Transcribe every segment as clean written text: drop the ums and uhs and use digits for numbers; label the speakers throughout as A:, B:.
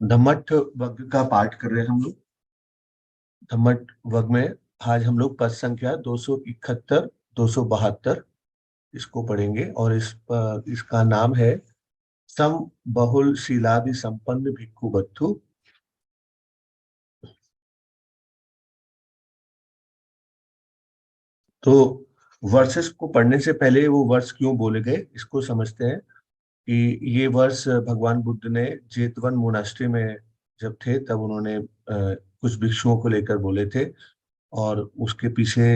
A: धम्मट्ठ वग्ग का पाठ कर रहे हैं हम लोग। धम्मट्ठ वग्ग में आज हम लोग पद संख्या 271 272 इसको पढ़ेंगे। और इसका नाम है सम बहुल शीलादि संपन्न भिक्खु बद्धु। तो वर्सेस को पढ़ने से पहले वो वर्ष क्यों बोले गए इसको समझते हैं। कि ये वर्ष भगवान बुद्ध ने जेतवन मोनास्ट्री में जब थे तब उन्होंने कुछ भिक्षुओं को लेकर बोले थे। और उसके पीछे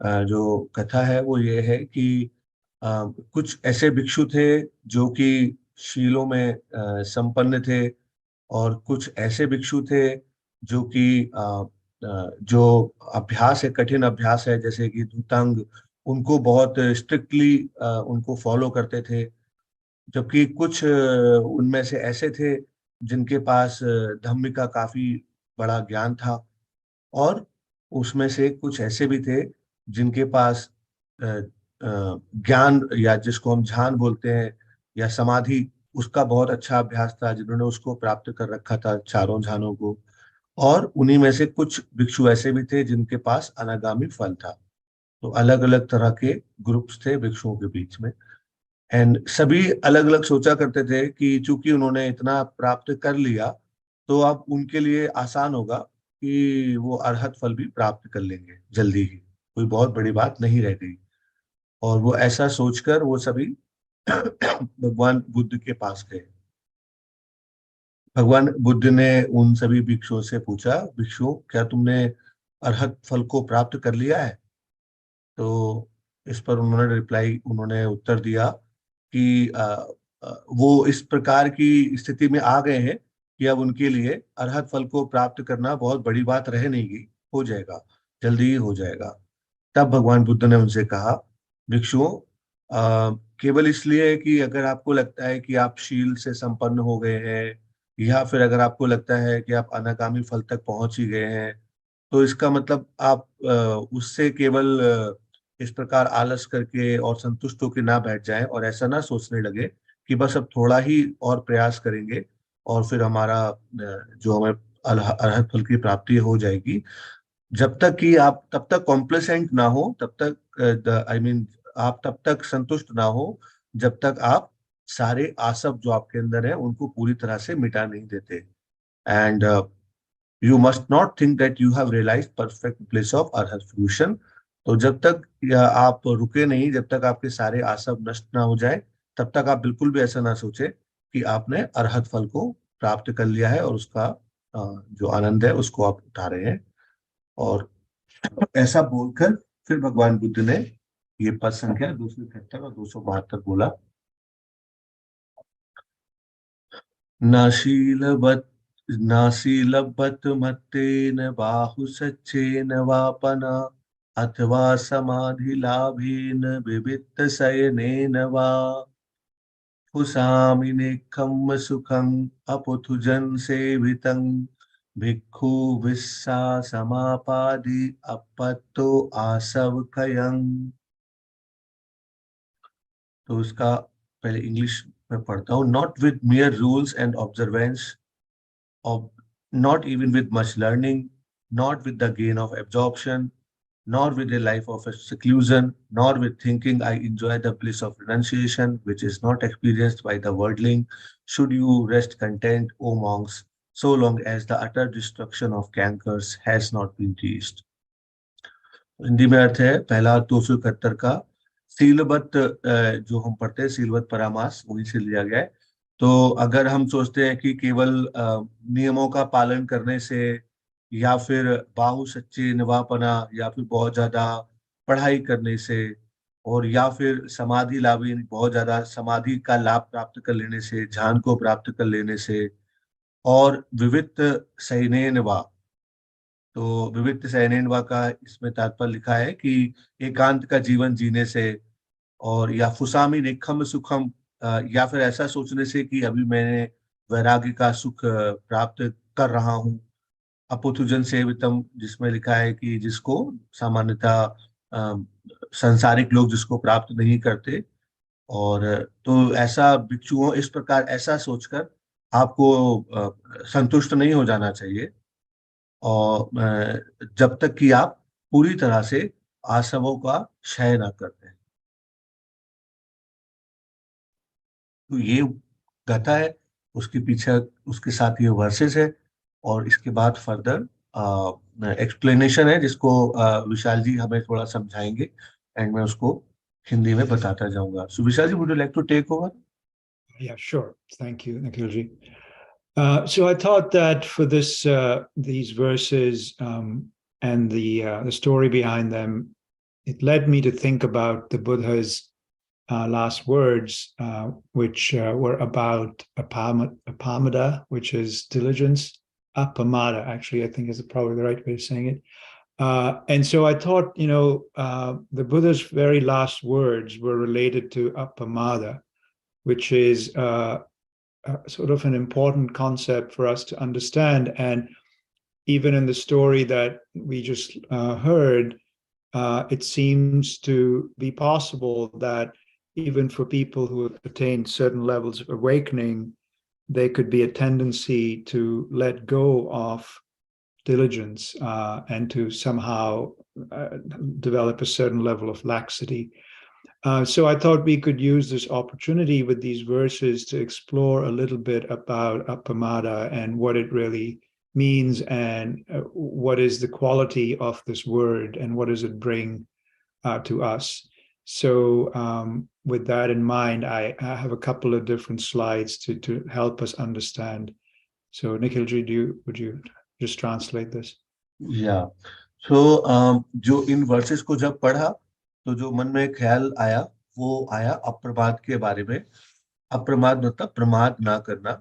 A: जो कथा है वो ये है कि कुछ ऐसे भिक्षु थे जो कि शीलों में संपन्न थे। और कुछ ऐसे भिक्षु थे जो कि जो अभ्यास है, कठिन अभ्यास है, जैसे कि धुतांग, उनको बहुत स्ट्रिक्टली उनको फॉलो करते थे। जबकि कुछ उनमें से ऐसे थे जिनके पास धम्म का काफी बड़ा ज्ञान था। और उसमें से कुछ ऐसे भी थे जिनके पास ज्ञान, या जिसको हम ध्यान बोलते हैं, या समाधि, उसका बहुत अच्छा अभ्यास था, जिन्होंने उसको प्राप्त कर रखा था, चारों ध्यानों को। और उन्हीं में से कुछ भिक्षु ऐसे भी थे जिनके पास अनागामी फल था। तो अलग अलग तरह के ग्रुप्स थे भिक्षुओं के बीच में। एंड सभी अलग अलग सोचा करते थे कि चूंकि उन्होंने इतना प्राप्त कर लिया तो अब उनके लिए आसान होगा कि वो अरहत फल भी प्राप्त कर लेंगे जल्दी ही, कोई बहुत बड़ी बात नहीं रह गई। और वो ऐसा सोचकर वो सभी भगवान बुद्ध के पास गए। भगवान बुद्ध ने उन सभी भिक्षुओं से पूछा, भिक्षुओं क्या तुमने अरहत फल को प्राप्त कर लिया है? तो इस पर उन्होंने उत्तर दिया कि वो इस प्रकार की स्थिति में आ गए हैं कि अब उनके लिए अरहत फल को प्राप्त करना बहुत बड़ी बात रह नहीं गई, हो जाएगा, जल्दी ही हो जाएगा। तब भगवान बुद्ध ने उनसे कहा, भिक्षुओं, केवल इसलिए कि अगर आपको लगता है कि आप शील से संपन्न हो गए हैं, या फिर अगर आपको लगता है कि आप अनागामी फल तक पहुंच ही गए हैं, तो इसका मतलब आप उससे केवल इस प्रकार आलस करके और संतुष्ट होकर ना बैठ जाएं, और ऐसा ना सोचने लगे कि बस अब थोड़ा ही और प्रयास करेंगे और फिर हमारा जो हमें अरहत फल की प्राप्ति हो जाएगी। जब तक कि आप तब तक कॉम्प्लेसेंट ना हो, तब तक आई मीन आप तब तक संतुष्ट ना हो जब तक आप सारे आसव जो आपके अंदर है उनको पूरी तरह से मिटा नहीं देते। And you must not think that you have realize perfect place of arhat fruition. तो जब तक आप रुके नहीं, जब तक आपके सारे आसव नष्ट ना हो जाए, तब तक आप बिल्कुल भी ऐसा ना सोचे कि आपने अरहत फल को प्राप्त कर लिया है और उसका जो आनंद है उसको आप उठा रहे हैं। और ऐसा बोलकर फिर भगवान बुद्ध ने ये पद संख्या 271 और 272 बोला। नाशीलवत् नाशीलवत् मत्तेन बाहुसच्छेन वापना अथवा समाधिलाभेन विविक्त शयनेन वा पुसामि नेक्खम् सुखम् अपुथुजन सेवितं भिक्खु विस्सा समापादि अपत्तो आसवकयम्। तो इसका पहले इंग्लिश में पढ़ता हूँ। Not with mere rules and observance of not even with much learning, not with the gain of absorption, nor with a life of seclusion, nor with thinking I enjoy the bliss of renunciation, which is not experienced by the worldling, should you rest content, O monks, so long as the utter destruction of cankers has not been reached. Hindi में अर्थ है पहला 271 का। सीलबत जो हम पढ़ते हैं, सीलबत परामास, वहीं से लिया गया है। तो अगर हम सोचते हैं कि केवल नियमों का पालन करने से, या फिर बाहु सच्चे नवापना, या फिर बहुत ज्यादा पढ़ाई करने से, और या फिर समाधि लाभी, बहुत ज्यादा समाधि का लाभ प्राप्त कर लेने से, ध्यान को प्राप्त कर लेने से, और विविक्त सैनेन वा, तो विविक्त सैनेनवा का इसमें तात्पर्य लिखा है कि एकांत का जीवन जीने से, और या फुसामी निखम सुखम, या फिर ऐसा सोचने से कि अभी मैंने वैराग्य का सुख प्राप्त कर रहा हूँ। अपुथुजन सेवितम, जिसमें लिखा है कि जिसको सामान्यतः संसारिक लोग जिसको प्राप्त नहीं करते। और तो ऐसा भिक्षुओं, इस प्रकार ऐसा सोचकर आपको संतुष्ट नहीं हो जाना चाहिए, और जब तक कि आप पूरी तरह से आसवों का क्षय ना कर दें। तो ये गाथा है, उसके पीछे उसके साथ ये वर्सेस है, और इसके बाद फर्दर एक्सप्लेनेशन है, जिसको विशाल जी हमें थोड़ा समझाएंगे, एंड मैं उसको हिंदी में बताता जाऊंगा। So Vishal ji, would you like to take over?
B: Yeah, sure. Thank you, Nikhilji. So I thought that for these verses and the story behind them, it led me to think about the Buddha's last words, which were about apamada, which is diligence. Apamada, actually, I think is probably the right way of saying it. And so I thought, the Buddha's very last words were related to apamada, which is sort of an important concept for us to understand. And even in the story that we just heard, it seems to be possible that even for people who have attained certain levels of awakening, there could be a tendency to let go of diligence and to somehow develop a certain level of laxity. So I thought we could use this opportunity with these verses to explore a little bit about appamada and what it really means, and what is the quality of this word and what does it bring to us. So with that in mind, I have a couple of different slides to help us understand. So Nikhilji, would you just translate this?
A: या सो जो इन versus को जब पढ़ा, तो जो मन में ख्याल आया, वो आया अप्रमाद के बारे में। अप्रमाद मतलब प्रमाद ना करना।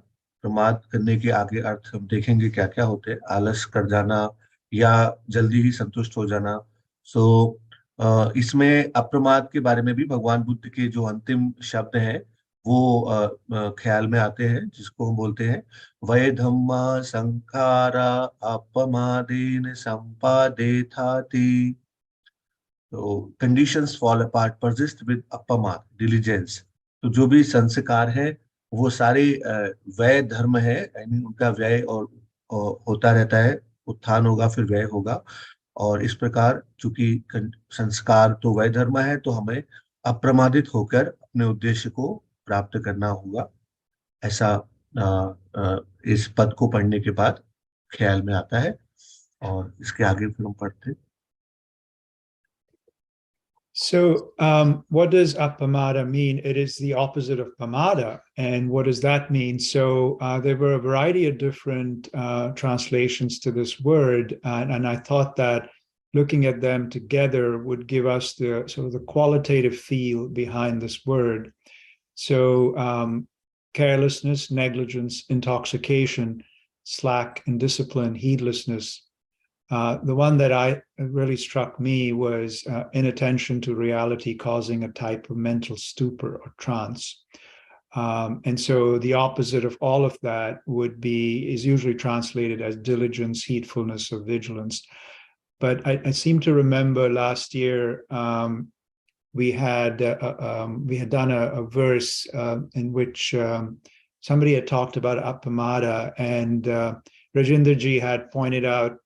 A: प्रमाद करने के आगे अर्थ हम देखेंगे क्या क्या होते हैं, आलस कर जाना या जल्दी ही संतुष्ट हो जाना। सो इसमें अप्रमाद के बारे में भी भगवान बुद्ध के जो अंतिम शब्द हैं वो ख्याल में आते हैं, जिसको हम बोलते हैं वै धम्मा संखारा अपमादेन संपादे थाति। तो conditions fall apart persist with अपमाद डिलीजेंस। तो जो भी संस्कार है वो सारे व्यय धर्म है, यानी उनका व्यय और होता रहता है। उत्थान होगा फिर व्यय होगा, और इस प्रकार चूंकि संस्कार तो वह धर्म है, तो हमें अप्रमादित होकर अपने उद्देश्य को प्राप्त करना होगा। ऐसा अ, इस पद को पढ़ने के बाद ख्याल में आता है, और इसके आगे फिर हम पढ़ते हैं।
B: So, what does appamada mean? It is the opposite of pamada. And what does that mean? So, there were a variety of different translations to this word. And I thought that looking at them together would give us the sort of the qualitative feel behind this word. So, carelessness, negligence, intoxication, slack, indiscipline, heedlessness. The one that really struck me was inattention to reality, causing a type of mental stupor or trance. And so the opposite of all of that is usually translated as diligence, heedfulness, or vigilance. But I seem to remember last year we had done a verse in which somebody had talked about appamada, and Rajendraji had pointed out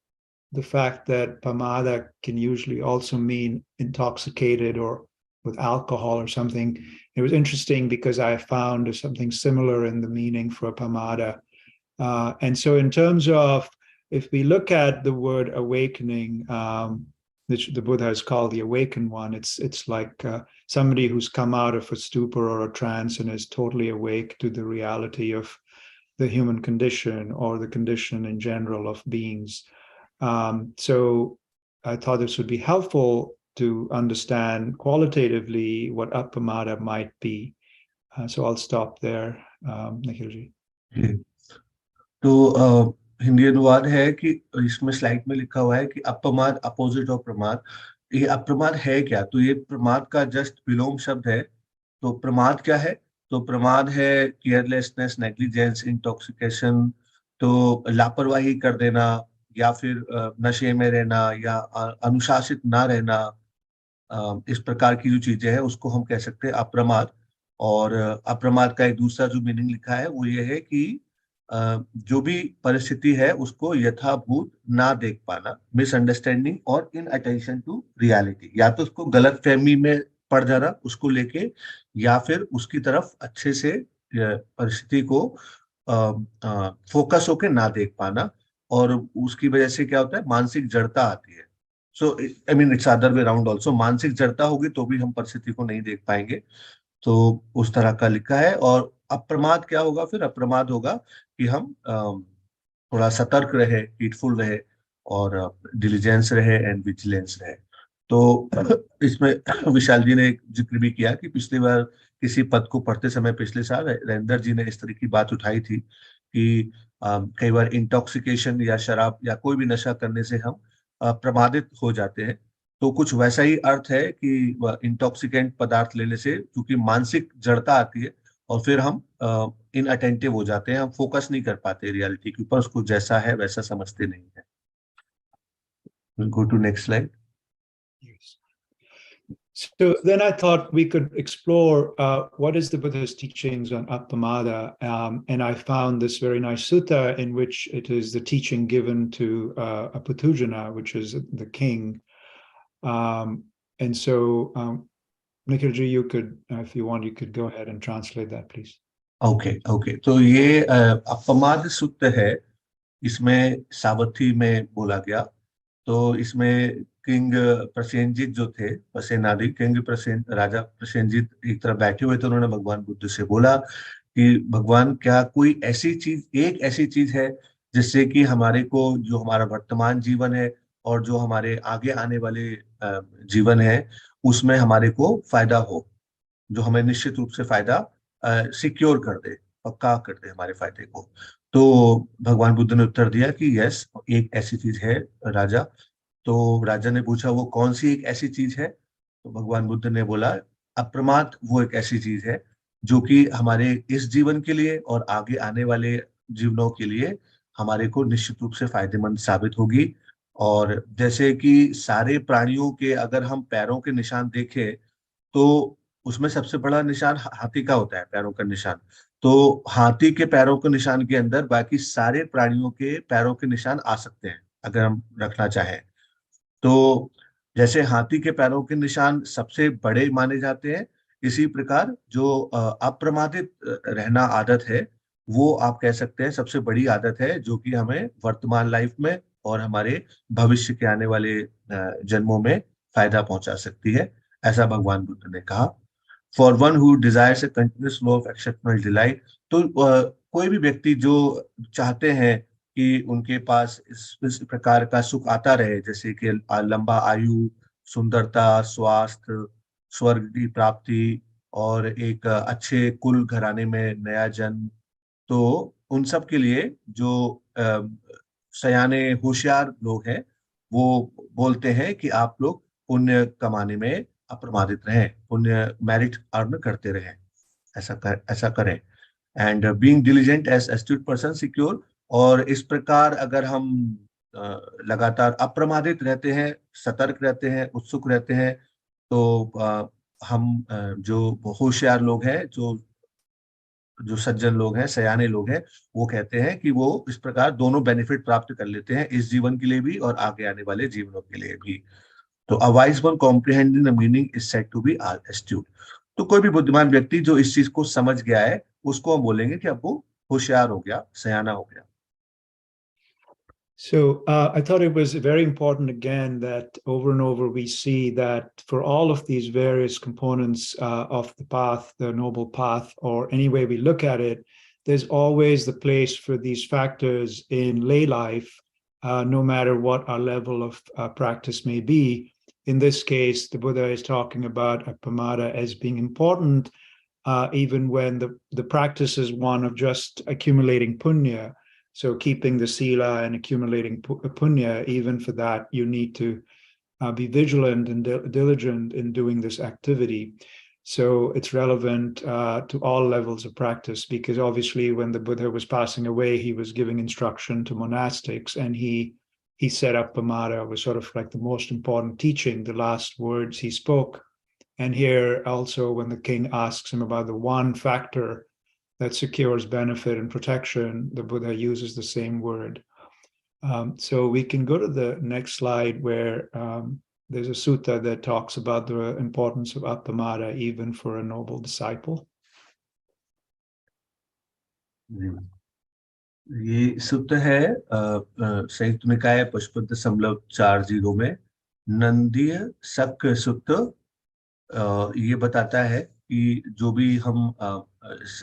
B: the fact that pamada can usually also mean intoxicated or with alcohol or something. It was interesting because I found something similar in the meaning for pamada. And so in terms of, if we look at the word awakening, which the Buddha has called the awakened one, it's like somebody who's come out of a stupor or a trance and is totally awake to the reality of the human condition or the condition in general of beings. So I thought this would be helpful to understand qualitatively what appamada might be. So I'll stop there, Nikhilji.
A: तो हिंदी अनुवाद है कि इसमें slide में लिखा हुआ है कि अप्रमाद अपोजिट ऑफ प्रमाद। ये अप्रमाद है क्या? तो ये प्रमाद का जस्ट विलोम शब्द है। तो प्रमाद क्या है? तो प्रमाद है केयरलेसनेस, नेग्लिजेंस, इंटॉक्सिकेशन। तो लापरवाही कर देना, या फिर नशे में रहना, या अनुशासित ना रहना। इस प्रकार की जो चीजें हैं उसको हम कह सकते हैं अप्रमाद। और अप्रमाद का एक दूसरा जो मीनिंग लिखा है वो ये है कि जो भी परिस्थिति है उसको यथाभूत ना देख पाना, मिसअंडरस्टैंडिंग और इन अटेंशन टू रियलिटी, या तो उसको गलत फहमी में पड़ जाना उसको लेके, या फिर उसकी तरफ अच्छे से परिस्थिति को फोकस होके ना देख पाना, और उसकी वजह से क्या होता है, मानसिक जड़ता आती है। So I mean it's other way round also, मानसिक जड़ता होगी तो भी हम परिस्थिति को नहीं देख पाएंगे। तो उस तरह का लिखा है। और अप्रमाद क्या होगा, फिर अप्रमाद होगा कि हम थोड़ा सतर्क रहे, हीटफुल रहे, और डिलीजेंस रहे एंड विजिलेंस रहे। तो इसमें विशाल जी ने एक जिक्र भी किया कि पिछली बार किसी पद को पढ़ते समय पिछले साल रविंदर जी ने इस तरह की बात उठाई थी कि कई बार इंटॉक्सिकेशन या शराब या कोई भी नशा करने से हम प्रमादित हो जाते हैं। तो कुछ वैसा ही अर्थ है कि इंटॉक्सिकेंट पदार्थ लेने से क्योंकि मानसिक जड़ता आती है, और फिर हम इन अटेंटिव हो जाते हैं, हम फोकस नहीं कर पाते रियलिटी के ऊपर, उसको जैसा है वैसा समझते नहीं है। Go to next slide.
B: Yes. So then I thought we could explore what is the Buddha's teachings on Appamada, and I found this very nice sutta in which it is the teaching given to a Putujana, which is the king. And so, Nikhilji, you could, if you want, you could go ahead and translate that, please.
A: Okay okay, तो ये अपमाद सूत्र है, इसमें सावथी में बोला गया। तो इसमें किंग प्रसेनजीत जो थे, प्रसेनादि किंग प्रसेन राजा प्रसेनजीत एक तरफ बैठे हुए थे, उन्होंने भगवान बुद्ध से बोला कि भगवान क्या कोई ऐसी चीज, एक ऐसी चीज है जिससे कि हमारे को जो हमारा वर्तमान जीवन है और जो हमारे आगे आने वाले जीवन है उसमें हमारे को फायदा हो, जो हमें निश्चित रूप से फायदा सिक्योर कर दे, पक्का कर दे हमारे फायदे को। तो भगवान बुद्ध ने उत्तर दिया कि यस, एक ऐसी चीज है राजा। तो राजा ने पूछा वो कौन सी एक ऐसी चीज है, तो भगवान बुद्ध ने बोला अप्रमाद वो एक ऐसी चीज है जो कि हमारे इस जीवन के लिए और आगे आने वाले जीवनों के लिए हमारे को निश्चित रूप से फायदेमंद साबित होगी। और जैसे कि सारे प्राणियों के अगर हम पैरों के निशान देखें तो उसमें सबसे बड़ा निशान हाथी का होता है, पैरों का निशान। तो हाथी के पैरों के निशान के अंदर बाकी सारे प्राणियों के पैरों के निशान आ सकते हैं अगर हम रखना चाहें। तो जैसे हाथी के पैरों के निशान सबसे बड़े माने जाते हैं, इसी प्रकार जो अप्रमादित रहना आदत है वो आप कह सकते हैं सबसे बड़ी आदत है, जो कि हमें वर्तमान लाइफ में और हमारे भविष्य के आने वाले जन्मों में फायदा पहुंचा सकती है, ऐसा भगवान बुद्ध ने कहा। For one who desires A continuous flow of exceptional delight, तो कोई भी व्यक्ति जो चाहते हैं कि उनके पास इस प्रकार का सुख आता रहे, जैसे कि लंबा आयु, सुंदरता, स्वास्थ्य, स्वर्ग की प्राप्ति और एक अच्छे कुल घराने में नया जन्म, तो उन सब के लिए जो सयाने होशियार लोग हैं वो बोलते हैं कि आप लोग पुण्य कमाने में अप्रमादित रहें, पुण्य मेरिट अर्न करते रहें, ऐसा करें। And being diligent as astute person secure, और इस प्रकार अगर हम लगातार अप्रमादित रहते हैं, सतर्क रहते हैं, उत्सुक रहते हैं, तो हम जो होशियार लोग हैं, जो जो सज्जन लोग हैं, सयाने लोग हैं, वो कहते हैं कि वो इस प्रकार दोनों बेनिफिट प्राप्त कर लेते हैं, इस जीवन के लिए भी और आगे आने वाले जीवनों के लिए भी। तो a wise one comprehending the meaning is said to be astute. तो कोई भी बुद्धिमान व्यक्ति जो इस चीज को समझ गया है उसको हम बोलेंगे कि अब वो होशियार हो गया, सयाना हो गया।
B: So I thought it was very important again that over and over we see that for all of these various components of the path, the noble path, or any way we look at it, there's always the place for these factors in lay life, no matter what our level of practice may be. In this case, the Buddha is talking about appamada as being important, even when the practice is one of just accumulating punya. So keeping the sila and accumulating punya, even for that, you need to be vigilant and diligent in doing this activity. So it's relevant to all levels of practice, because obviously when the Buddha was passing away, he was giving instruction to monastics, and he set up Pamada was sort of like the most important teaching, the last words he spoke. And here also when the king asks him about the one factor that secures benefit and protection, the Buddha uses the same word. So we can go to the next slide where there's a sutta that talks about the importance of appamada even for a noble disciple.
A: ये सूत्र है संयुक्त निकाय पशुपति संबलक 4.0 में नंदीय शक्र सूत्र। ये बताता है कि जो भी हम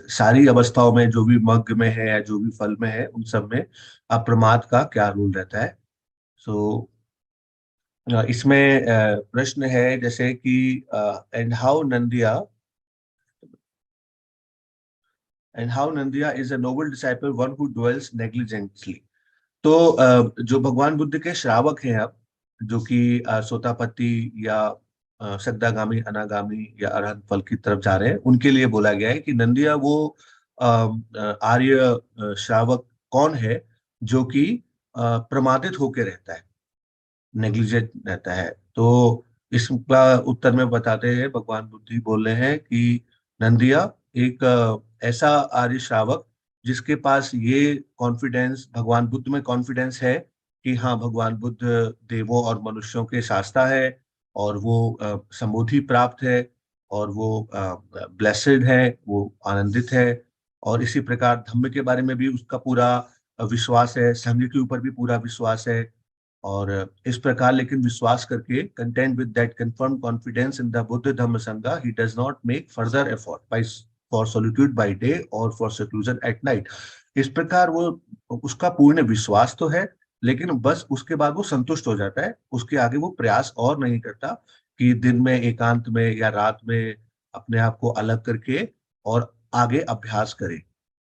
A: सारी अवस्थाओं में जो भी मग्न में है या जो भी फल में है उन सब में अप्रमाद का क्या रोल रहता है। सो इसमें प्रश्न है जैसे कि and how Nandiya is a noble disciple one who dwells negligently. तो जो भगवान बुद्ध के श्रावक हैं अब, जो कि सोतापट्टी या सद्दागामी, अनागामी या अरहत फल की तरफ जा रहे हैं, उनके लिए बोला गया है कि नंदिया वो आर्य श्रावक कौन है जो कि प्रमादित होकर रहता है, नेग्लिजेंट रहता है। तो इसका उत्तर में बताते हैं, भगवान बुद्ध ही बोल रहे हैं कि नंदिया एक ऐसा आर्य श्रावक जिसके पास ये कॉन्फिडेंस, भगवान बुद्ध में कॉन्फिडेंस है कि हाँ, भगवान बुद्ध देवों और मनुष्यों के शास्ता है और वो समबुद्धि प्राप्त है और वो ब्लेसेड है, वो आनंदित है। और इसी प्रकार धम्म के बारे में भी उसका पूरा विश्वास है, संघ के ऊपर भी पूरा विश्वास है। और इस प्रकार लेकिन विश्वास करके, content with that confirm confidence in the Buddha Dhamma Sangha, he does not make further effort by for solitude by day और फॉर सेक्लूजन एट नाइट। इस प्रकार वो, उसका पूर्ण विश्वास तो है लेकिन बस उसके बाद वो संतुष्ट हो जाता है, उसके आगे वो प्रयास और नहीं करता कि दिन में एकांत में या रात में अपने आप को अलग करके और आगे अभ्यास करे।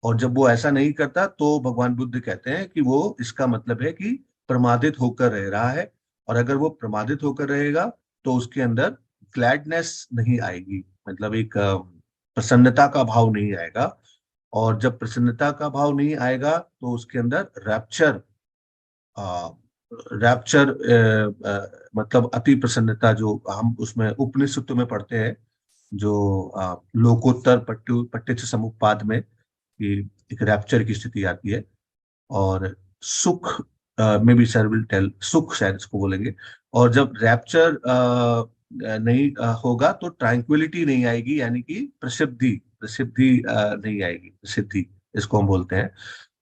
A: और जब वो ऐसा नहीं करता तो भगवान बुद्ध कहते हैं कि वो, इसका मतलब है कि प्रमादित होकर रह रहा है। और अगर वो प्रमादित होकर रहेगा तो उसके अंदर ग्लैडनेस नहीं आएगी, मतलब एक प्रसन्नता का भाव नहीं आएगा। और जब प्रसन्नता का भाव नहीं आएगा तो उसके अंदर रैप्चर, रैप्चर मतलब अति प्रसन्नता, जो हम उसमें उपनिषद में पढ़ते हैं, जो लोकोत्तर पट्टिच समुपपाद में, कि एक रैप्चर की स्थिति आती है। और सुख में भी सर विल टेल, सुख शायद इसको बोलेंगे। और जब रैप्चर नहीं होगा तो ट्रैंक्विलिटी नहीं आएगी, यानी कि प्रसिद्धि प्रसिद्धि नहीं आएगी, प्रसिद्धि इसको हम बोलते हैं।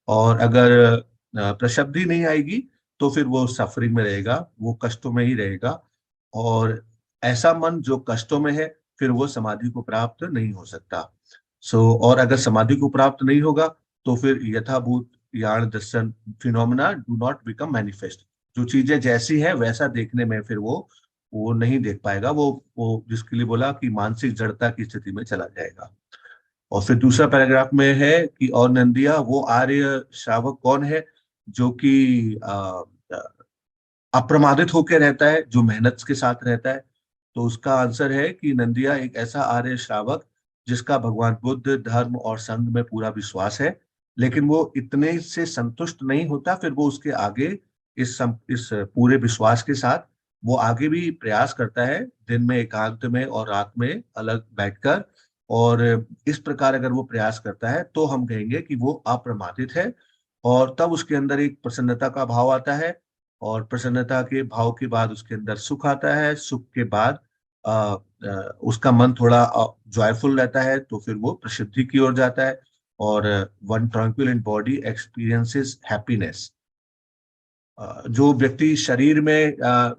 A: और अगर प्रसिद्धि नहीं आएगी तो फिर वो सफरिंग में रहेगा, वो कष्टों में ही रहेगा। और ऐसा मन जो कष्टों में है, फिर वो समाधि को प्राप्त नहीं हो सकता। और अगर समाधि को प्राप्त नहीं होगा तो फिर यथाभूत यान दर्शन phenomena do not become manifest. जो चीजें जैसी है वैसा देखने में फिर वो नहीं देख पाएगा, वो जिसके लिए बोला कि मानसिक जड़ता की स्थिति में चला जाएगा। और फिर दूसरा पैराग्राफ में है कि और नंदिया वो आर्य श्रावक कौन है जो कि अप्रमादित होकर रहता है, जो मेहनत के साथ रहता है। तो उसका आंसर है कि नंदिया एक ऐसा आर्य श्रावक जिसका भगवान बुद्ध धर्म और संघ में पूरा विश्वास है, लेकिन वो इतने से संतुष्ट नहीं होता, फिर वो उसके आगे इस पूरे विश्वास के साथ वो आगे भी प्रयास करता है, दिन में एकांत में और रात में अलग बैठकर। और इस प्रकार अगर वो प्रयास करता है तो हम कहेंगे कि वो अप्रमादित है। और तब उसके अंदर एक प्रसन्नता का भाव आता है, और प्रसन्नता के भाव के बाद उसके अंदर सुख आता है, सुख के बाद उसका मन थोड़ा जॉयफुल रहता है, तो फिर वो प्रसिद्धि की ओर जाता है। और one tranquil in body experiences happiness. जो व्यक्ति शरीर में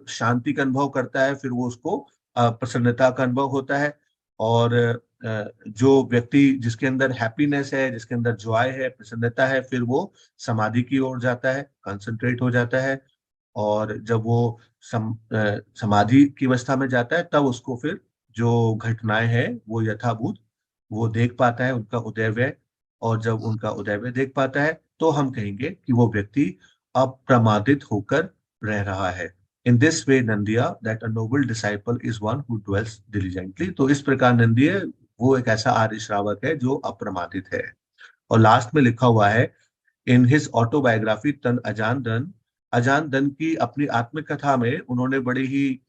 A: शांति का अनुभव करता है, फिर वो उसको प्रसन्नता का अनुभव होता है। और जो व्यक्ति जिसके अंदर हैप्पीनेस है, जिसके अंदर जॉय है, प्रसन्नता है, फिर वो समाधि की ओर जाता है, कंसंट्रेट हो जाता है। और जब वो समाधि की अवस्था में जाता है तब उसको फिर जो घटनाएं हैं वो यथाभूत वो देख पाता है, उनका उदयव्यय। और जब उनका उदयव्यय देख पाता है तो हम कहेंगे कि वो व्यक्ति अप्रमादित होकर रह रहा है। इन this way Nandiya that a noble disciple is one who dwells diligently. तो इस प्रकार नंदिय वो एक ऐसा आर्य श्रावक है जो अप्रमादित है। और लास्ट में लिखा हुआ है, इन हिज ऑटोबायोग्राफी तन अजान दन, अजान दन की अपनी आत्मकथा में उन्होंने बड़े ही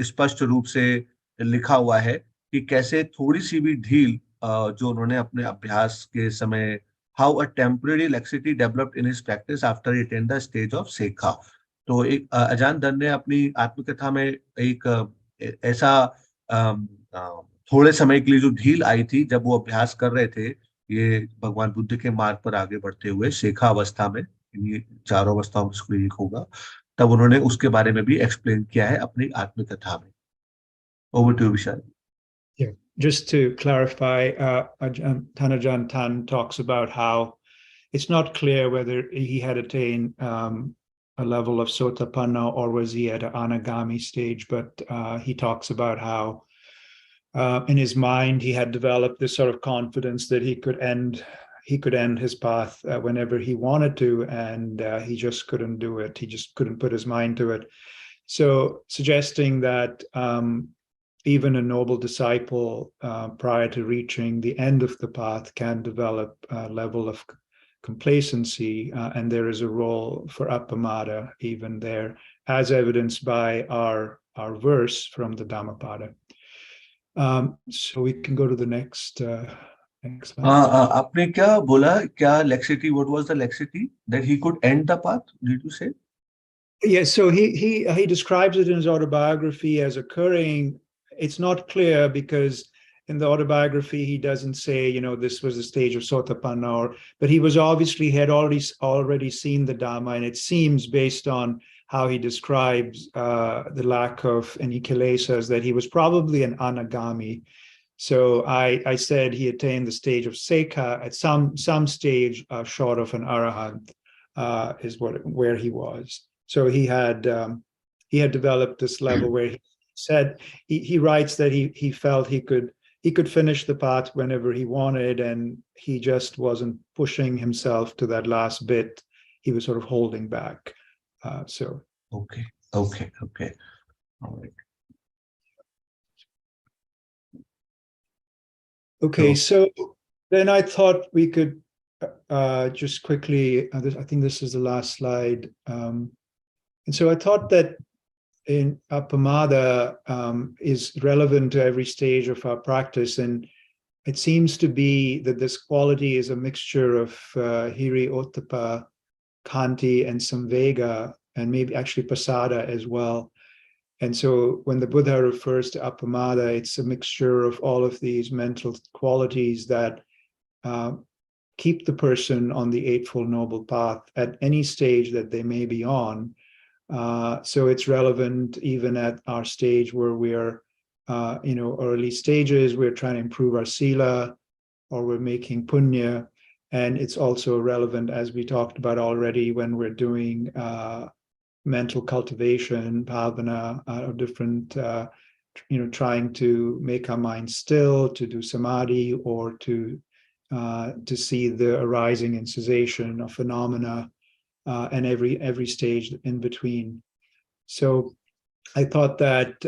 A: स्पष्ट रूप से लिखा हुआ है कि कैसे थोड़ी सी भी ढील जो उन्होंने अपने अभ्यास के समय, how a temporary laxity developed in his practice after attend the stage of सेखा। तो एक अजान दर ने अपनी आत्मकथा में एक ऐसा अम, अ, थोड़े समय के लिए जो ढील आई थी जब वो अभ्यास कर रहे थे, ये भगवान बुद्ध के मार्ग पर आगे बढ़ते हुए शेखा अवस्था में, ये चारों अवस्थाओं में से कोई एक होगा, तब उन्होंने उसके बारे में भी एक्सप्लेन किया है अपनी आत्मकथा में। Over to Vishal.
B: Yeah. Just to clarify, Thanajan Tan talks about how it's not clear whether he had attained a level of Sotapanna or was he at an Anagami stage, but he talks about how in his mind he had developed this sort of confidence that he could end his path whenever he wanted to, and he just couldn't do it. He just couldn't put his mind to it. So suggesting that even a noble disciple prior to reaching the end of the path can develop a level of complacency, and there is a role for appamada even there, as evidenced by our verse from the Dhammapada. So we can go to the next slide.
A: आपने क्या बोला, क्या laxity, what was the laxity that he could and the path, did you से?
B: Yes, so he describes it in his autobiography as occurring. It's not clear because in the autobiography he doesn't say, you know, this was the stage of Sotapanna, but he was obviously had already seen the Dhamma, and it seems based on how he describes the lack of any kilesas that he was probably an anagami. So I said he attained the stage of Sekha at some stage short of an arahant is where he was. So he had developed this level where he said he writes that he felt he could finish the path whenever he wanted, and he just wasn't pushing himself to that last bit. He was sort of holding back. So
A: okay, all right.
B: Okay, so then I thought we could just quickly, I think this is the last slide. And so I thought that in appamada is relevant to every stage of our practice. And it seems to be that this quality is a mixture of hiri, ottappa, khanti, and samvega, and maybe actually pasada as well. And so when the Buddha refers to appamada, it's a mixture of all of these mental qualities that keep the person on the Eightfold Noble Path at any stage that they may be on. So it's relevant even at our stage where we're, early stages, we're trying to improve our sila, or we're making punya. And it's also relevant, as we talked about already, when we're doing mental cultivation, bhavana, or different, trying to make our mind still, to do samadhi, or to see the arising and cessation of phenomena, and every stage in between. So I thought that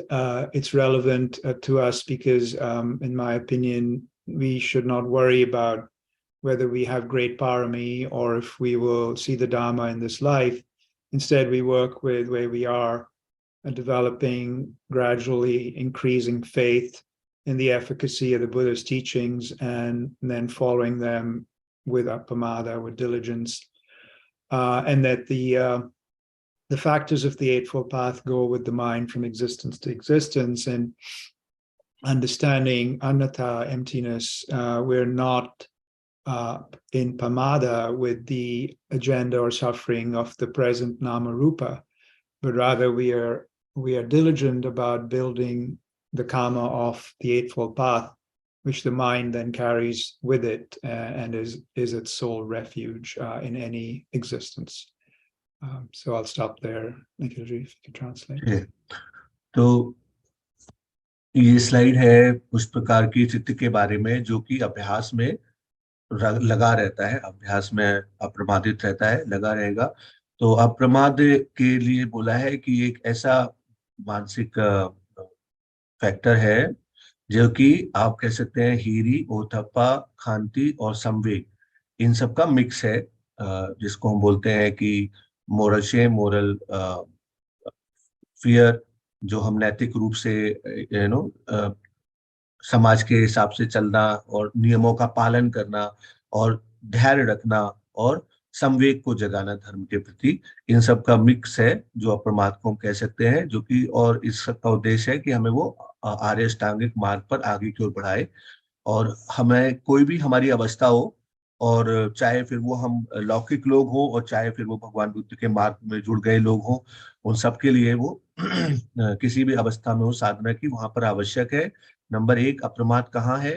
B: it's relevant to us because, in my opinion, we should not worry about whether we have great parami or if we will see the Dhamma in this life. Instead, we work with where we are, developing gradually increasing faith in the efficacy of the Buddha's teachings, and then following them with appamada, with diligence. And that the factors of the Eightfold Path go with the mind from existence to existence, and understanding anatta, emptiness. We're not in pamada with the agenda or suffering of the present nama rupa, but rather we are diligent about building the karma of the Eightfold Path, which the mind then carries with it and is its sole refuge in any existence. So I'll stop there. Nikhilji, if you could translate.
A: Okay. तो ये slide है उस प्रकार की चित्त के बारे में जो कि अभ्यास में लगा रहता है, अभ्यास में अप्रमादित रहता है, लगा रहेगा। तो अप्रमाद के लिए बोला है कि एक ऐसा मानसिक फैक्टर है जो कि आप कह सकते हैं हीरी, ओथप्पा, खांति और संवेग, इन सब का मिक्स है, जिसको हम बोलते हैं कि मोरल शेम, मोरल फियर, जो हम नैतिक रूप से समाज के हिसाब से चलना और नियमों का पालन करना और धैर्य रखना और संवेग को जगाना धर्म के प्रति, इन सब का मिक्स है जो अप्रमाद को हम कह सकते हैं, जो कि और इस सब का उद्देश्य है कि हमें वो आर्य अष्टांगिक मार्ग पर आगे की ओर बढ़ाए। और हमें कोई भी हमारी अवस्था हो, और चाहे फिर वो हम लौकिक लोग हों और चाहे फिर वो भगवान बुद्ध के मार्ग में जुड़ गए लोग हों, उन सब के लिए वो किसी भी अवस्था में हो साधना की वहां पर आवश्यक है। नंबर एक, अप्रमाद कहाँ है,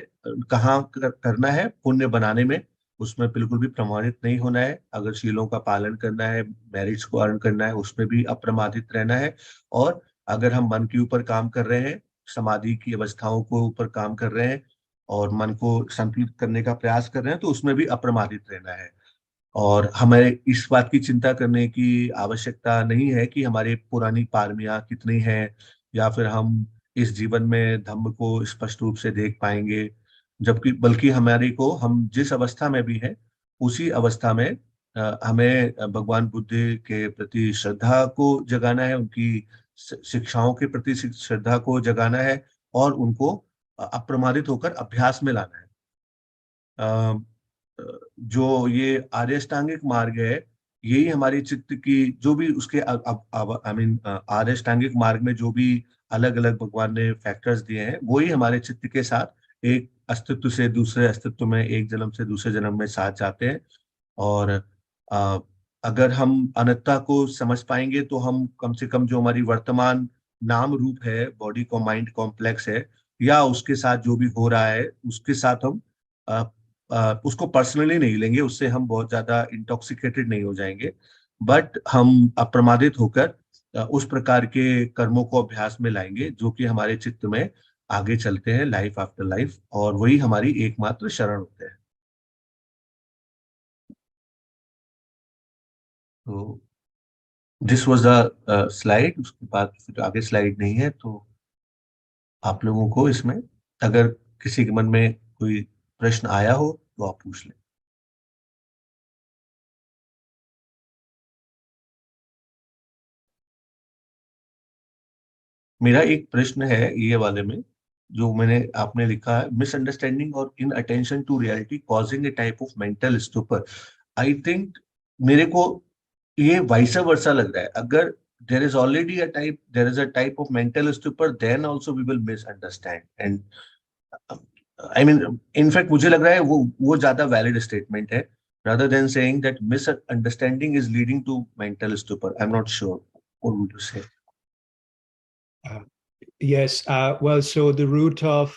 A: कहाँ करना है, पुण्य बनाने में, उसमें बिल्कुल भी प्रमाणित नहीं होना है। अगर शीलों का पालन करना है, मेरिट्स को अर्न करना है, उसमें भी अप्रमादित रहना है। और अगर हम मन के ऊपर काम कर रहे हैं, समाधि की अवस्थाओं को ऊपर काम कर रहे हैं और मन को संतुलित करने का प्रयास कर रहे हैं, तो उसमें भी अप्रमादित रहना है। और हमें इस बात की चिंता करने की आवश्यकता नहीं है कि हमारी पुरानी पारमियां कितनी हैं, या फिर हम इस जीवन में धम्म को स्पष्ट रूप से देख पाएंगे। जबकि बल्कि हमारी को, हम जिस अवस्था में भी हैं उसी अवस्था में हमें भगवान बुद्ध के प्रति श्रद्धा को जगाना है, उनकी शिक्षाओं के प्रति श्रद्धा को जगाना है और उनको अप्रमादित होकर अभ्यास में लाना है। अ, जो ये आर्य अष्टांगिक मार्ग है, यही हमारी चित्त की जो भी उसके आई मीन आर्य अष्टांगिक मार्ग में जो भी अलग अलग भगवान ने फैक्टर्स दिए हैं, वही हमारे चित्त के साथ एक अस्तित्व से दूसरे अस्तित्व में, एक जन्म से दूसरे जन्म में साथ जाते हैं। और अ, अगर हम अनंतता को समझ पाएंगे तो हम कम से कम जो हमारी वर्तमान नाम रूप है, बॉडी को माइंड कॉम्प्लेक्स है, या उसके साथ जो भी हो रहा है उसके साथ हम अ, उसको पर्सनली नहीं लेंगे, उससे हम बहुत ज्यादा इंटॉक्सिकेटेड नहीं हो जाएंगे। बट हम अप्रमादित होकर उस प्रकार के कर्मों को अभ्यास में लाएंगे जो कि हमारे चित्त में आगे चलते हैं लाइफ आफ्टर लाइफ, और वही हमारी एकमात्र शरण होते हैं। तो दिस वाज द स्लाइड। उसके बाद फिर आगे स्लाइड नहीं है, तो आप लोगों को इसमें अगर किसी के मन में कोई प्रश्न आया हो तो आप पूछ लें। मेरा एक प्रश्न है ये वाले में, जो मैंने आपने लिखा है, मिसअंडरस्टैंडिंग और inattention to reality causing a type of mental stupor. I think मेरे को ये वाइस वर्सा लग रहा है। अगर there is a type of mental stupor, then also we will misunderstand and I mean, in fact मुझे लग रहा है वो ज्यादा वैलिड स्टेटमेंट है, rather than saying that misunderstanding is leading to mental stupor. I'm not sure. What would you say?
B: Uh, yes. Well, so the root of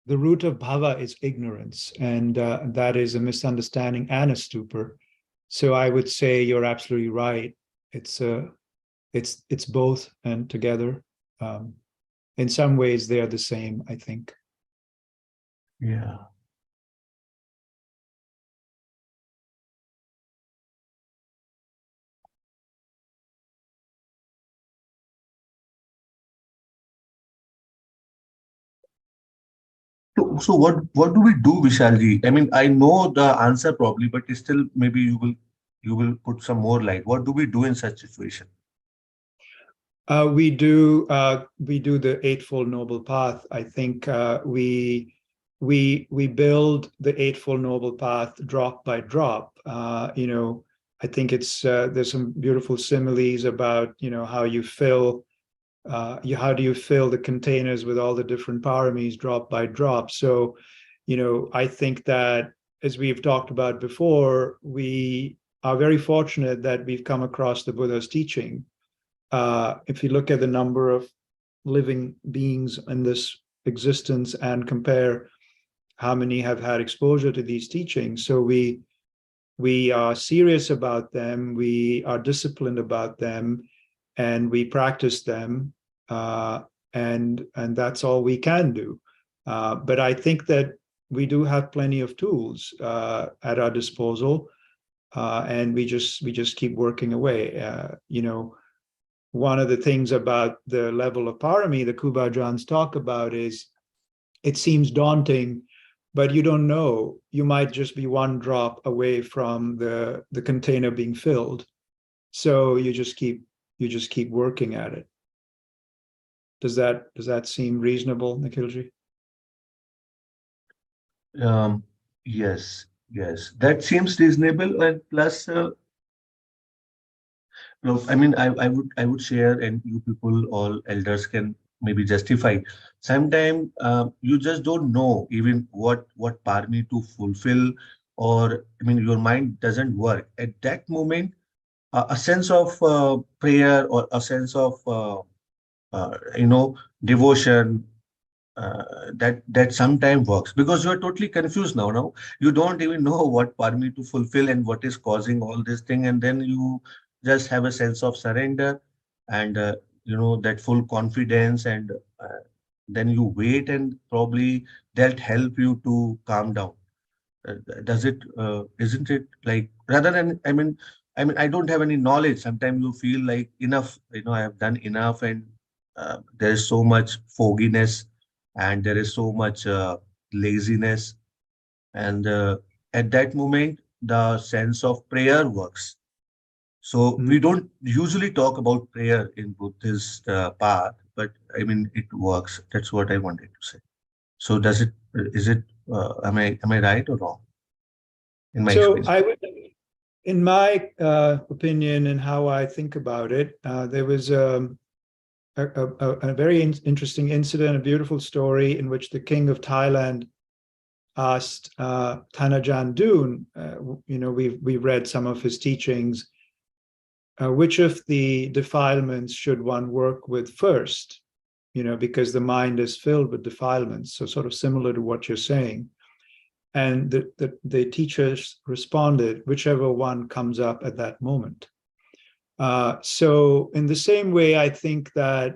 B: bhava is ignorance, and that is a misunderstanding and a stupor. So I would say you're absolutely right. It's both and together. Um, in some ways, they are the same, I think.
A: Yeah. So what do we do, Vishalji? I mean, I know the answer probably, but still maybe you will put some more light. What do we do in such situation?
B: We do the Eightfold Noble Path. I think we build the Eightfold Noble Path drop by drop. I think it's there's some beautiful similes about how you fill how do you fill the containers with all the different paramis drop by drop. So I think that, as we've talked about before, we are very fortunate that we've come across the Buddha's teaching. If you look at the number of living beings in this existence and compare how many have had exposure to these teachings, so we are serious about them, we are disciplined about them, and we practice them, uh, and that's all we can do. But I think that we do have plenty of tools at our disposal, and we just keep working away. One of the things about the level of parami the Kubajans talk about is it seems daunting, but you don't know. You might just be one drop away from the container being filled. So you just keep working at it. Does that seem reasonable, Nikhilji?
A: Um, yes, yes, that seems reasonable. And plus, no, I mean, I would share, and you people, all elders, can maybe justify. Sometimes you just don't know even what parami to fulfill, or I mean, your mind doesn't work at that moment. A sense of prayer, or a sense of devotion, that sometimes works, because you are totally confused now. Now you don't even know what parami to fulfill and what is causing all this thing, and then you just have a sense of surrender, and that full confidence, and then you wait, and probably that help you to calm down. Does it isn't it, like, rather than, I mean, I don't have any knowledge. Sometimes you feel like enough, I have done enough, and there is so much fogginess, and there is so much laziness, and at that moment the sense of prayer works. So
B: Mm.
A: we don't usually talk about prayer in Buddhist path, but I mean, it works. That's what I wanted to say. So does it, is it, am I right or wrong in my
B: So
A: experience?
B: I would, in my opinion and how I think about it, there was a very interesting incident, a beautiful story in which the king of Thailand asked Thanajan Dun, we've read some of his teachings, which of the defilements should one work with first? Because the mind is filled with defilements. So sort of similar to what you're saying. And the teachers responded, whichever one comes up at that moment. So in the same way, I think that,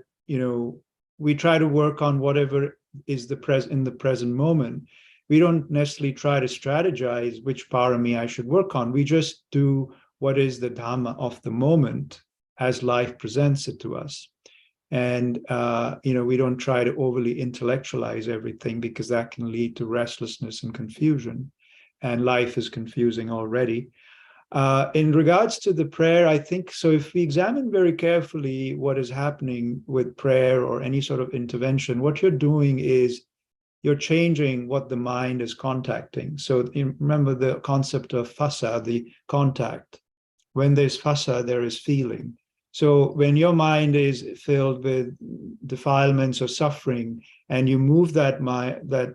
B: we try to work on whatever is in the present moment. We don't necessarily try to strategize which parami I should work on. We just do what is the dhamma of the moment as life presents it to us. And, we don't try to overly intellectualize everything, because that can lead to restlessness and confusion. And life is confusing already. In regards to the prayer, I think so. If we examine very carefully what is happening with prayer or any sort of intervention, what you're doing is you're changing what the mind is contacting. So remember the concept of phassa, the contact. When there's phassa, there is feeling. So when your mind is filled with defilements or suffering, and you move that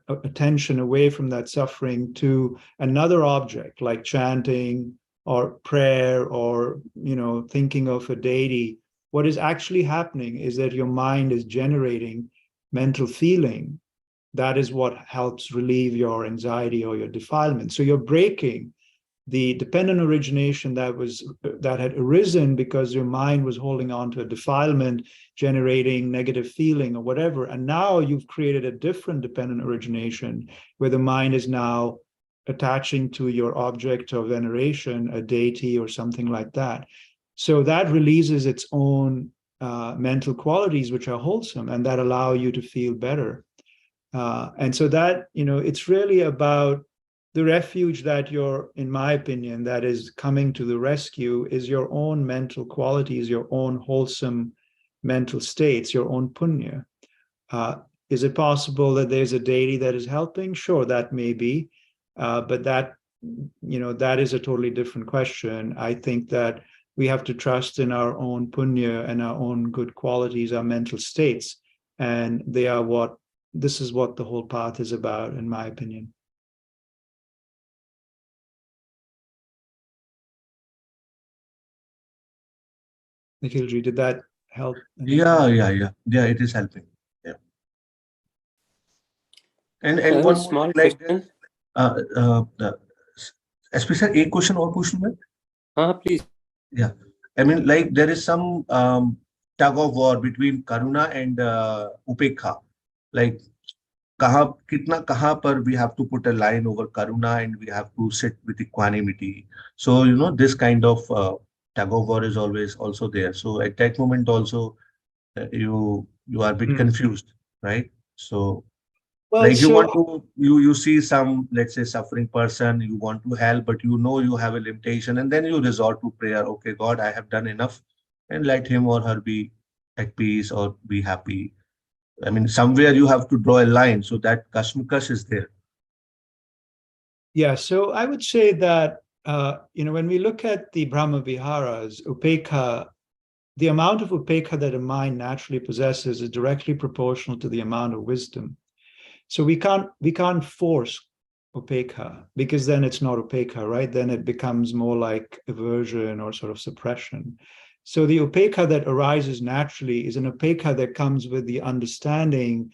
B: attention away from that suffering to another object, like chanting or prayer, or thinking of a deity, what is actually happening is that your mind is generating mental feeling. That is what helps relieve your anxiety or your defilement. So you're breaking the dependent origination that had arisen because your mind was holding on to a defilement, generating negative feeling or whatever. And now you've created a different dependent origination where the mind is now attaching to your object of veneration, a deity or something like that. So that releases its own mental qualities, which are wholesome and that allow you to feel better. And so that, it's really about the refuge that you're, in my opinion, that is coming to the rescue is your own mental qualities, your own wholesome mental states, your own punya. Is it possible that there's a deity that is helping? Sure, that may be. But that is a totally different question. I think that we have to trust in our own punya and our own good qualities, our mental states. And this is what the whole path is about, in my opinion. Nikhilji, did that help
A: Yeah,
B: anything?
A: yeah, yeah, yeah. It is helping. Yeah,
C: I
A: and
C: have a
A: one more thing,
C: small
A: like there
C: question.
A: is, especially a question or question, में?
C: Please.
A: Yeah, I mean, like there is some tug of war between Karuna and Upekha. Like, कहाँ पर we have to put a line over Karuna, and we have to sit with equanimity. So this kind of tug of war is always also there. So at that moment also, you are a bit
B: Hmm.
A: confused, right? So,
B: Well,
A: like, you
B: so
A: want to, you see some, let's say, suffering person, you want to help, but you have a limitation, and then you resort to prayer. Okay, God, I have done enough, and let him or her be at peace or be happy. I mean, somewhere you have to draw a line, so that kashmikash is there.
B: Yeah, so I would say that, when we look at the Brahma Viharas, upekkha, the amount of upekkha that a mind naturally possesses is directly proportional to the amount of wisdom. So we can't force upekkha, because then it's not upekkha, right? Then it becomes more like aversion or sort of suppression. So the upekkha that arises naturally is an upekkha that comes with the understanding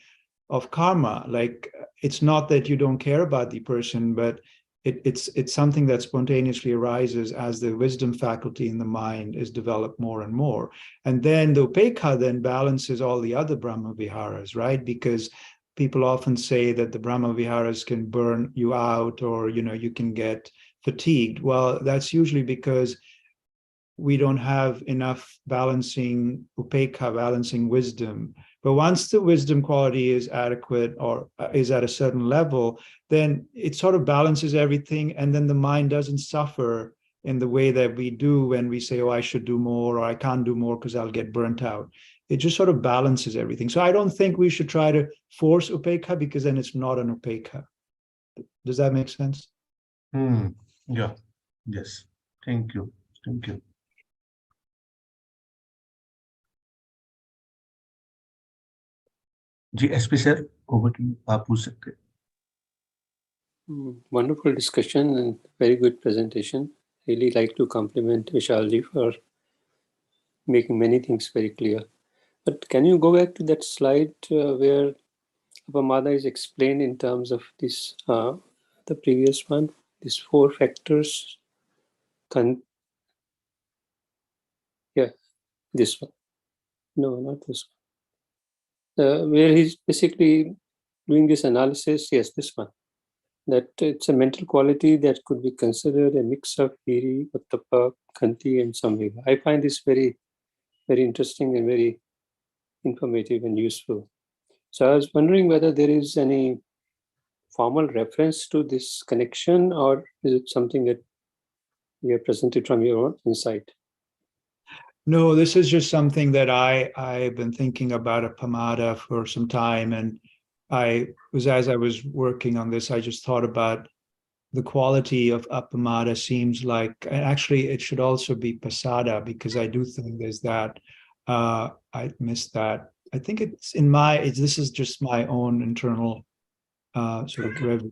B: of karma. Like, it's not that you don't care about the person, but it's something that spontaneously arises as the wisdom faculty in the mind is developed more and more. And then the upekkha then balances all the other Brahma Viharas, right? Because people often say that the Brahma Viharas can burn you out, or you can get fatigued. Well, that's usually because we don't have enough balancing upekkha, balancing wisdom. But once the wisdom quality is adequate or is at a certain level, then it sort of balances everything. And then the mind doesn't suffer in the way that we do when we say, oh, I should do more, or I can't do more because I'll get burnt out. It just sort of balances everything. So I don't think we should try to force upekkha, because then it's not an upekkha. Does that make sense?
A: Yeah. Yes. Thank you. Thank you. जी SP sir, over to you, आप पूछ सकते हैं.
C: Wonderful discussion and very good presentation. Really like to compliment Vishalji for making many things very clear. But can you go back to that slide where Apamada is explained in terms of this, the previous one, these 4 factors? Yeah, this one. No, not this one. Where he's basically doing this analysis. Yes, this one. That it's a mental quality that could be considered a mix of Hiri, Uttapa, Khanti, and Samvega. I find this very, very interesting and very informative and useful. So I was wondering whether there is any formal reference to this connection, or is it something that you have presented from your own insight?
B: No, this is just something that I've been thinking about Apamada for some time. And as I was working on this, I just thought about the quality of Apamada seems like, and actually it should also be Pasada, because I do think there's that. I missed that. I think it's this is just my own internal sort of review.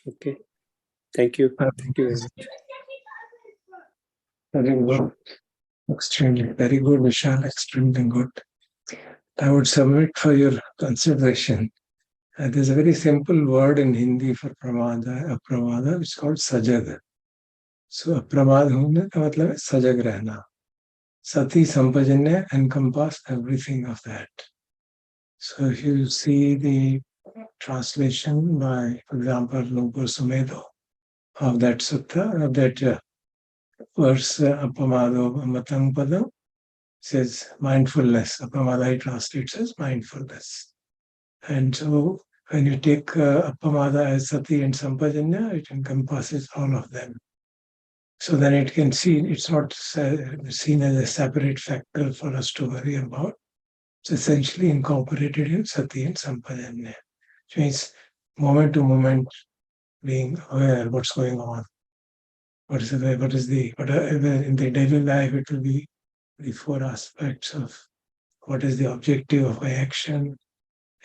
C: Okay. Thank you. Thank you very much.
D: Very good. Extremely, very good, Vishal. Extremely good. I would submit for your consideration. There's a very simple word in Hindi for pramada, apramada, which is called sajag. So apramad hone ka matlab hai sajag rehna. Sati sampajanya encompass everything of that. So if you see the translation by, for example, Nupur Sumedo of that sutta, of that verse, apamado amatam padam, says mindfulness. Apamada translates as mindfulness. And so when you take apamada as sati and sampajanya, it encompasses all of them. So then it can see, it's not seen as a separate factor for us to worry about. It's essentially incorporated in sati and sampajanya, which means moment to moment being aware what's going on. In the daily life, it will be the 4 aspects of what is the objective of my action.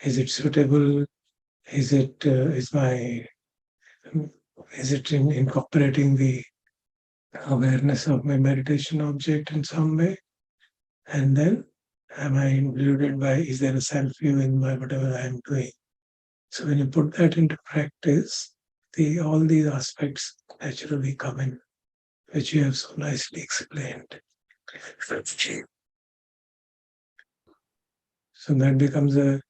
D: Is it suitable? Is it incorporating the awareness of my meditation object in some way? And then, am I included by, is there a self-view in my whatever I am doing? So when you put that into practice, all these aspects naturally come in, which you have so nicely explained. So that becomes a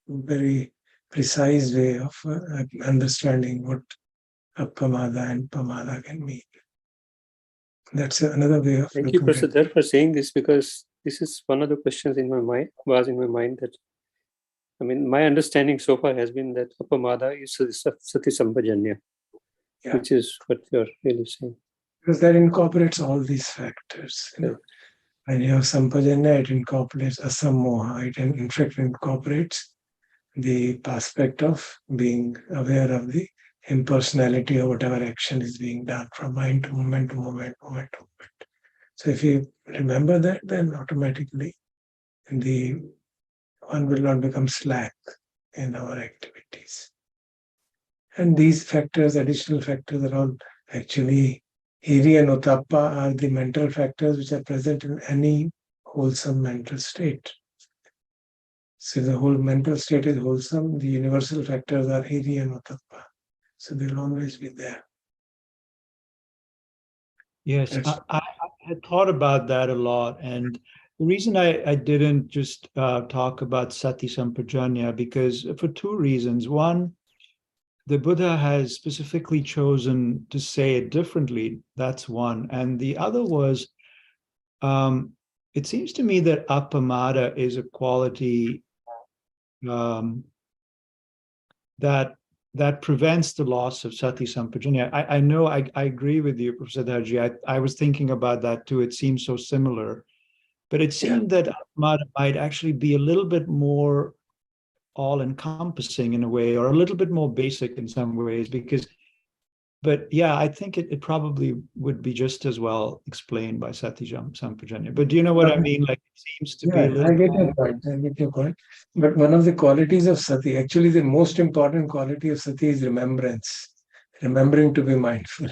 D: very precise way of understanding what apamada and pamada can mean. That's another way of.
C: Thank you, Professor, for saying this, because this is one of the questions in my mind, that, I mean, my understanding so far has been that apamada is sati sampajanya, which is what you're really saying.
D: Because that incorporates all these factors. When you have sampajanya, it incorporates asammoha. It in fact incorporates the aspect of being aware of the impersonality of whatever action is being done from mind to moment to moment, moment to moment. So if you remember that, then automatically the one will not become slack in our activities. And these factors, additional factors, are all actually hiri and utappa are the mental factors which are present in any wholesome mental state. So the whole mental state is wholesome, the universal factors are hiri and utappa. So they'll always be there.
B: Yes, I had thought about that a lot. And the reason I didn't just talk about sati sampajanya, because for two reasons. One, the Buddha has specifically chosen to say it differently. That's one. And the other was, it seems to me that appamada is a quality that prevents the loss of sati sampajanya. I know I agree with you, Professor Dharji. I was thinking about that too. It seems so similar. But it seemed that appamada might actually be a little bit more all-encompassing in a way, or a little bit more basic in some ways, but yeah, I think it probably would be just as well explained by Sati Sampajanya. But do you know what I mean? Like, it seems to be a little.
D: I get your point. I get your point. But one of the qualities of sati, actually the most important quality of sati is remembrance. Remembering to be mindful.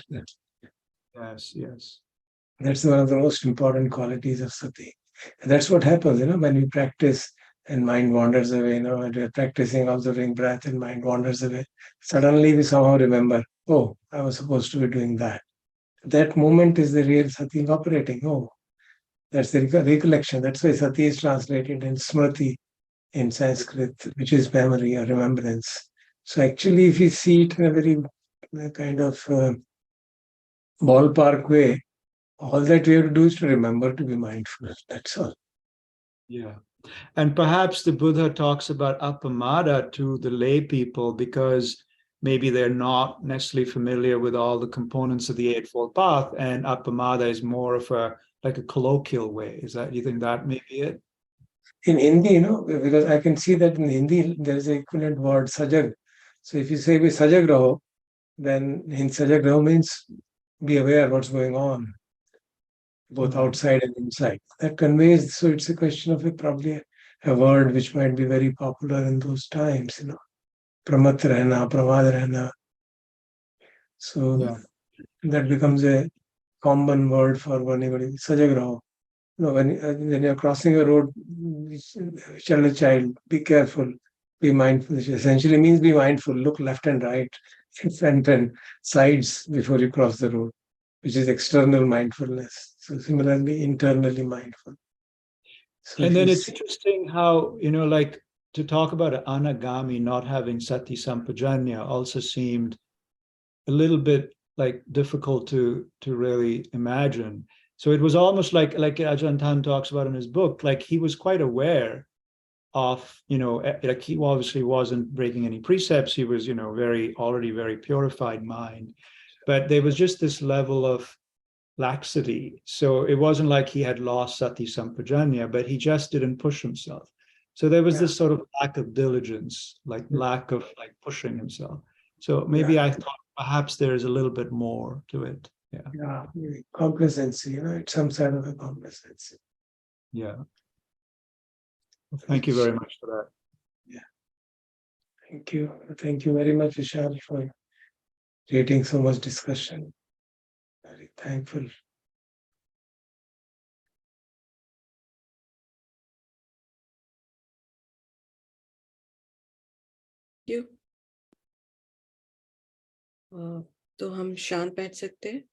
B: Yes, yes.
D: That's one of the most important qualities of sati. And that's what happens, when we practice and mind wanders away, when we're practicing observing breath and mind wanders away. Suddenly we somehow remember, oh, I was supposed to be doing that. That moment is the real sati operating. Oh, that's the recollection. That's why sati is translated in smriti in Sanskrit, which is memory or remembrance. So actually, if you see it in a very kind of ballpark way, all that we have to do is to remember to be mindful. That's all.
B: Yeah. And perhaps the Buddha talks about appamada to the lay people because maybe they're not necessarily familiar with all the components of the Eightfold Path, and appamada is more of a colloquial way. You think that may be it?
D: In Hindi, because I can see that in Hindi there is an equivalent word, sajag. So if you say be sajag raho, then in sajag raho means be aware what's going on, both outside and inside. That conveys, so it's a question of probably a word which might be very popular in those times, pramat rehna, pramad rehna. So that becomes a common word for anybody, sajag raho. When you're crossing a road, tell a child, be careful, be mindful. Which essentially means be mindful, look left and right, front and sides before you cross the road, which is external mindfulness. So similarly, internally mindful. So
B: and then it's interesting how, to talk about an anagami not having sati sampajanya also seemed a little bit difficult to really imagine. So it was almost like Ajahn Tan talks about in his book, like he was quite aware of, like he obviously wasn't breaking any precepts. He was, already very purified mind, but there was just this level of laxity. So it wasn't like he had lost sati sampajanya, but he just didn't push himself. So there was this sort of lack of diligence, lack of pushing himself. So maybe I thought perhaps there is a little bit more to it.
D: Yeah, complacency, it's some sort of a complacency.
B: Yeah. Well, thank you very much for that.
D: Yeah. Thank you. Thank you very much, Vishal, for creating so much discussion. Very thankful.
E: तो हम शांत बैठ सकते हैं।